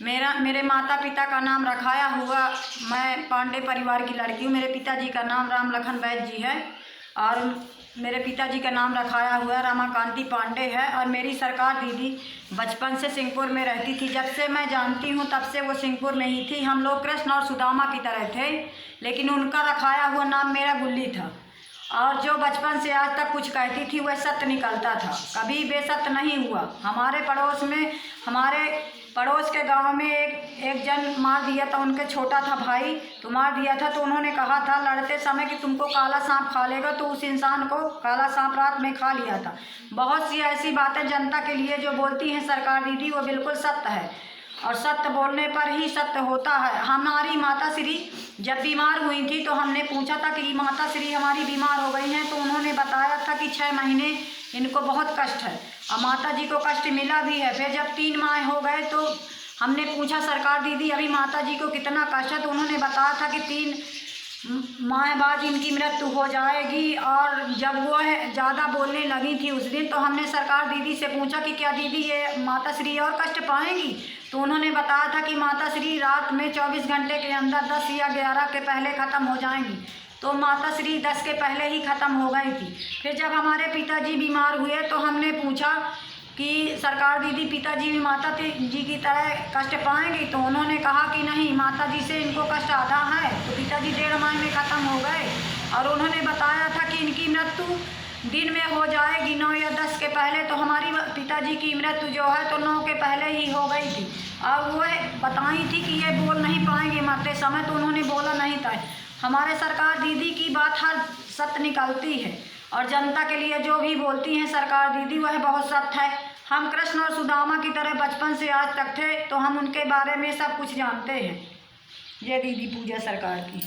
मेरे माता पिता का नाम रखाया हुआ, मैं पांडे परिवार की लड़की हूँ। मेरे पिताजी का नाम राम लखन वैद्य जी है और मेरे पिताजी का नाम रखाया हुआ रमाकांति पांडे है। और मेरी सरकार दीदी बचपन से सिंहपुर में रहती थी। जब से मैं जानती हूँ तब से वो सिंहपुर में ही थी। हम लोग कृष्ण और सुदामा की तरह थे, लेकिन उनका रखाया हुआ नाम मेरा गुल्ली था। और जो बचपन से आज तक कुछ कहती थी वह सत्य निकलता था, कभी बेसत्य नहीं हुआ। हमारे पड़ोस के गांव में एक जन मार दिया था, उनके छोटा था भाई तो मार दिया था। तो उन्होंने कहा था लड़ते समय कि तुमको काला सांप खा लेगा, तो उस इंसान को काला सांप रात में खा लिया था। बहुत सी ऐसी बातें जनता के लिए जो बोलती हैं सरकार दीदी, वो बिल्कुल सत्य है और सत्य बोलने पर ही सत्य होता है। हमारी माता श्री जब बीमार हुई थी तो हमने पूछा था कि माता श्री हमारी बीमार हो गई हैं, तो उन्होंने बताया था कि 6 महीने इनको बहुत कष्ट है और माता जी को कष्ट मिला भी है। फिर जब 3 माह हो गए तो हमने पूछा सरकार दीदी अभी माता जी को कितना कष्ट है, तो उन्होंने बताया था कि 3 माह बाद इनकी मृत्यु हो जाएगी। और जब वो ज़्यादा बोलने लगी थी उस दिन, तो हमने सरकार दीदी से पूछा कि क्या दीदी ये माता श्री और कष्ट पाएंगी, तो उन्होंने बताया था कि माता श्री रात में 24 घंटे के अंदर 10 या 11 के पहले ख़त्म हो जाएंगी। तो माता श्री 10 के पहले ही ख़त्म हो गई थी। फिर जब हमारे पिताजी बीमार हुए तो हमने पूछा कि सरकार दीदी पिताजी भी माता जी की तरह कष्ट पाएंगे, तो उन्होंने कहा कि नहीं, माता जी से इनको कष्ट आधा है। तो पिताजी 1.5 माह में ख़त्म हो गए और उन्होंने बताया था कि इनकी मृत्यु दिन में हो जाएगी 9 या 10 के पहले। तो हमारी पिताजी की मृत्यु जो है तो 9 के पहले ही हो गई थी। और वो बताई थी कि ये बोल नहीं पाएंगे मरते समय, तो उन्होंने बोला नहीं था। हमारे सरकार दीदी की बात हर सत्य निकलती है और जनता के लिए जो भी बोलती हैं सरकार दीदी वह बहुत सत्य है। हम कृष्ण और सुदामा की तरह बचपन से आज तक थे, तो हम उनके बारे में सब कुछ जानते हैं। जय दीदी पूजा सरकार की।